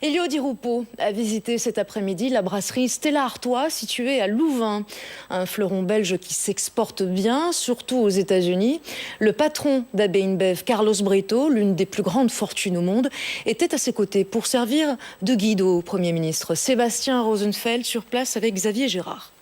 Elio Di Rupo a visité cet après-midi la brasserie Stella Artois située à Louvain. Un fleuron belge qui s'exporte bien, surtout aux États-Unis. Le patron d'AB InBev, Carlos Brito, l'une des plus grandes fortunes au monde, était à ses côtés pour servir de guide au Premier ministre. Sébastien Rosenfeld sur place avec Xavier Gérard.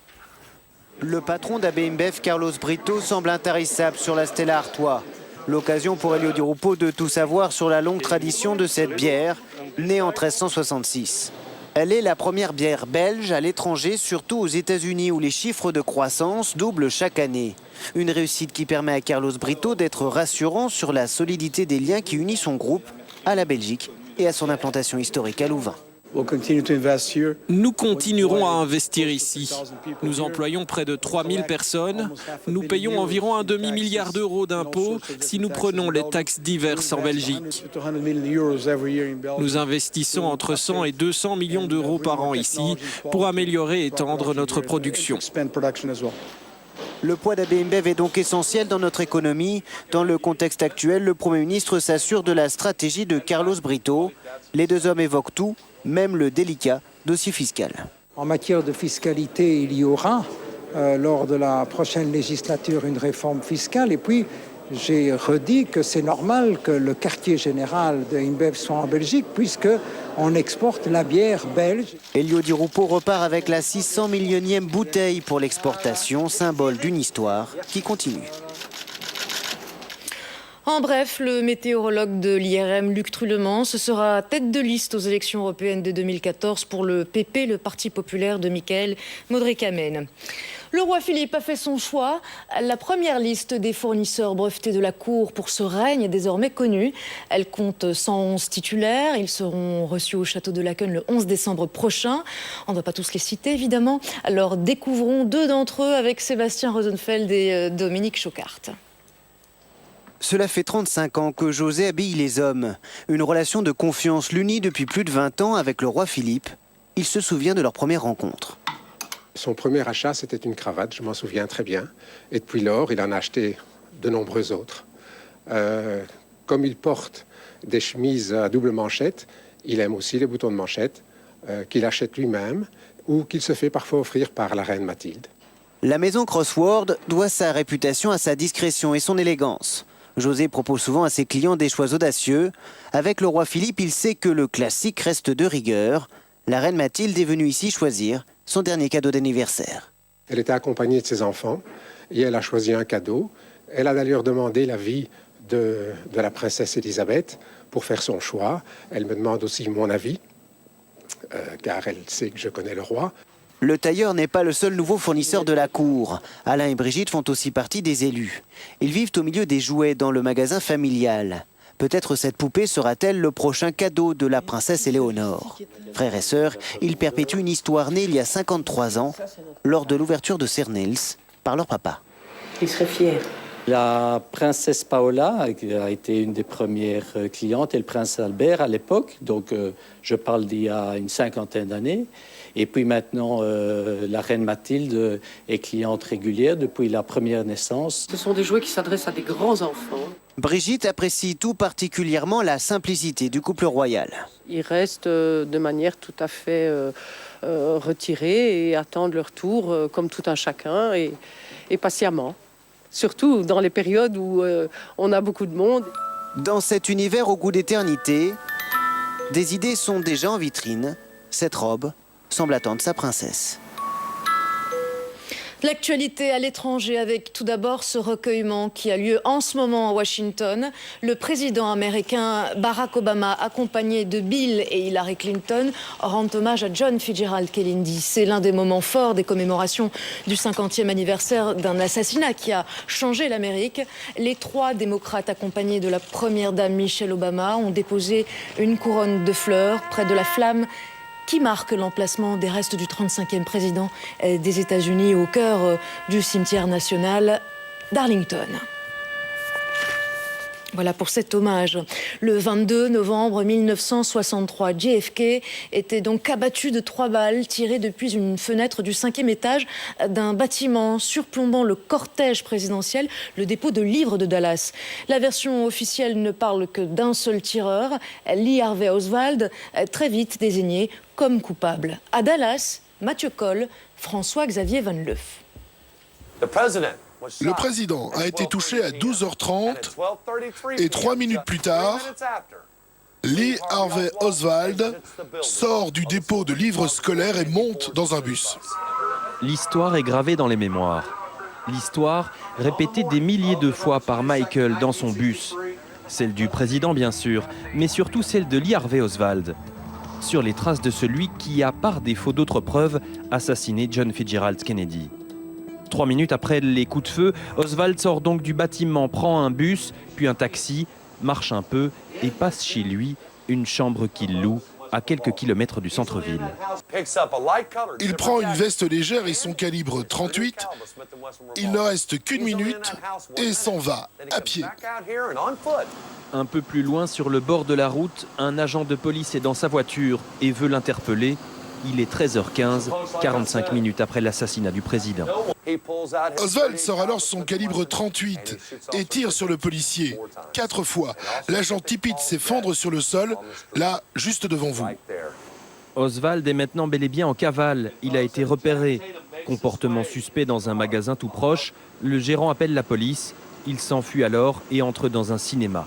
Le patron d'AB InBev, Carlos Brito, semble intarissable sur la Stella Artois. L'occasion pour Elio Di Rupo de tout savoir sur la longue tradition de cette bière, née en 1366. Elle est la première bière belge à l'étranger, surtout aux États-Unis où les chiffres de croissance doublent chaque année. Une réussite qui permet à Carlos Brito d'être rassurant sur la solidité des liens qui unissent son groupe à la Belgique et à son implantation historique à Louvain. Nous continuerons à investir ici. Nous employons près de 3000 personnes. Nous payons environ un demi-milliard d'euros d'impôts si nous prenons les taxes diverses en Belgique. Nous investissons entre 100 et 200 millions d'euros par an ici pour améliorer et étendre notre production. Le poids d'AB InBev est donc essentiel dans notre économie. Dans le contexte actuel, le Premier ministre s'assure de la stratégie de Carlos Brito. Les deux hommes évoquent tout, même le délicat dossier fiscal. En matière de fiscalité, il y aura lors de la prochaine législature une réforme fiscale. Et puis, j'ai redit que c'est normal que le quartier général de InBev soit en Belgique puisqu'on exporte la bière belge. Elio Di Rupo repart avec la 600 millionième bouteille pour l'exportation, symbole d'une histoire qui continue. En bref, le météorologue de l'IRM, Luc Trullemans, ce sera tête de liste aux élections européennes de 2014 pour le PP, le Parti populaire de Michael Modric-Amen. Le roi Philippe a fait son choix. La première liste des fournisseurs brevetés de la Cour pour ce règne est désormais connue. Elle compte 111 titulaires. Ils seront reçus au château de Laeken le 11 décembre prochain. On ne va pas tous les citer, évidemment. Alors découvrons deux d'entre eux avec Sébastien Rosenfeld et Dominique Chocart. Cela fait 35 ans que José habille les hommes. Une relation de confiance l'unit depuis plus de 20 ans avec le roi Philippe. Il se souvient de leur première rencontre. Son premier achat, c'était une cravate, je m'en souviens très bien. Et depuis lors, il en a acheté de nombreux autres. Comme il porte des chemises à double manchette, il aime aussi les boutons de manchette qu'il achète lui-même ou qu'il se fait parfois offrir par la reine Mathilde. La maison Crossword doit sa réputation à sa discrétion et son élégance. José propose souvent à ses clients des choix audacieux. Avec le roi Philippe, il sait que le classique reste de rigueur. La reine Mathilde est venue ici choisir son dernier cadeau d'anniversaire. Elle était accompagnée de ses enfants et elle a choisi un cadeau. Elle a d'ailleurs demandé l'avis de la princesse Elisabeth pour faire son choix. Elle me demande aussi mon avis, car elle sait que je connais le roi. Le tailleur n'est pas le seul nouveau fournisseur de la cour. Alain et Brigitte font aussi partie des élus. Ils vivent au milieu des jouets dans le magasin familial. Peut-être cette poupée sera-t-elle le prochain cadeau de la princesse Éléonore. Frères et sœurs, ils perpétuent une histoire née il y a 53 ans, lors de l'ouverture de Cernels, par leur papa. Il serait fier. La princesse Paola a été une des premières clientes et le prince Albert à l'époque, donc je parle d'il y a une cinquantaine d'années. Et puis maintenant, la reine Mathilde est cliente régulière depuis la première naissance. Ce sont des jouets qui s'adressent à des grands enfants. Brigitte apprécie tout particulièrement la simplicité du couple royal. Ils restent de manière tout à fait retirée et attendent leur tour comme tout un chacun et patiemment. Surtout dans les périodes où on a beaucoup de monde. Dans cet univers au goût d'éternité, des idées sont déjà en vitrine. Cette robe semble attendre sa princesse. L'actualité à l'étranger avec tout d'abord ce recueillement qui a lieu en ce moment à Washington. Le président américain Barack Obama, accompagné de Bill et Hillary Clinton, rend hommage à John Fitzgerald Kennedy. C'est l'un des moments forts des commémorations du 50e anniversaire d'un assassinat qui a changé l'Amérique. Les trois démocrates accompagnés de la première dame Michelle Obama ont déposé une couronne de fleurs près de la flamme qui marque l'emplacement des restes du 35e président des États-Unis au cœur du cimetière national d'Arlington. Voilà pour cet hommage. Le 22 novembre 1963, JFK était donc abattu de 3 balles tirées depuis une fenêtre du 5e étage d'un bâtiment surplombant le cortège présidentiel, le dépôt de livres de Dallas. La version officielle ne parle que d'un seul tireur, Lee Harvey Oswald, très vite désigné comme coupable. À Dallas, Mathieu Coll, François-Xavier Van Leuf. Le président a été touché à 12h30 et 3 minutes plus tard, Lee Harvey Oswald sort du dépôt de livres scolaires et monte dans un bus. L'histoire est gravée dans les mémoires. L'histoire répétée des milliers de fois par Michael dans son bus. Celle du président bien sûr, mais surtout celle de Lee Harvey Oswald. Sur les traces de celui qui a, par défaut d'autres preuves, assassiné John Fitzgerald Kennedy. 3 minutes après les coups de feu, Oswald sort donc du bâtiment, prend un bus, puis un taxi, marche un peu et passe chez lui, une chambre qu'il loue à quelques kilomètres du centre-ville. Il prend une veste légère et son calibre 38. Il ne reste qu'une minute et s'en va à pied. Un peu plus loin, sur le bord de la route, un agent de police est dans sa voiture et veut l'interpeller. Il est 13h15, 45 minutes après l'assassinat du président. Oswald sort alors son calibre 38 et tire sur le policier 4 fois. L'agent Tippit s'effondre sur le sol, là, juste devant vous. Oswald est maintenant bel et bien en cavale. Il a été repéré. Comportement suspect dans un magasin tout proche. Le gérant appelle la police. Il s'enfuit alors et entre dans un cinéma.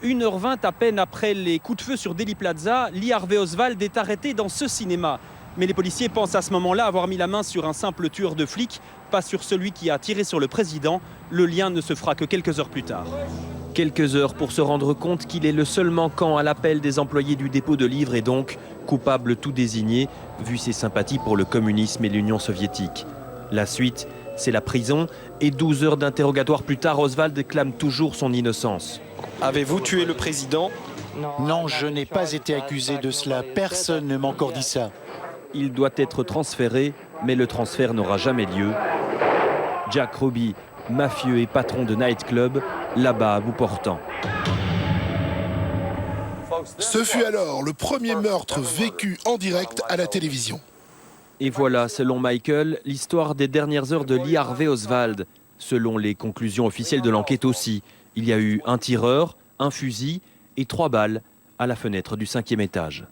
1h20 à peine après les coups de feu sur Dealey Plaza, Lee Harvey Oswald est arrêté dans ce cinéma. Mais les policiers pensent à ce moment-là avoir mis la main sur un simple tueur de flics, pas sur celui qui a tiré sur le président. Le lien ne se fera que quelques heures plus tard. Quelques heures pour se rendre compte qu'il est le seul manquant à l'appel des employés du dépôt de livres et donc coupable tout désigné, vu ses sympathies pour le communisme et l'Union soviétique. La suite, c'est la prison et 12 heures d'interrogatoire plus tard, Oswald clame toujours son innocence. Avez-vous tué le président? Non, je n'ai pas été accusé de cela. Personne ne m'a encore dit ça. Il doit être transféré, mais le transfert n'aura jamais lieu. Jack Ruby, mafieux et patron de nightclub, là-bas à bout portant. Ce fut alors le premier meurtre vécu en direct à la télévision. Et voilà, selon Michael, l'histoire des dernières heures de Lee Harvey Oswald. Selon les conclusions officielles de l'enquête aussi, il y a eu un tireur, un fusil et 3 balles à la fenêtre du 5e étage.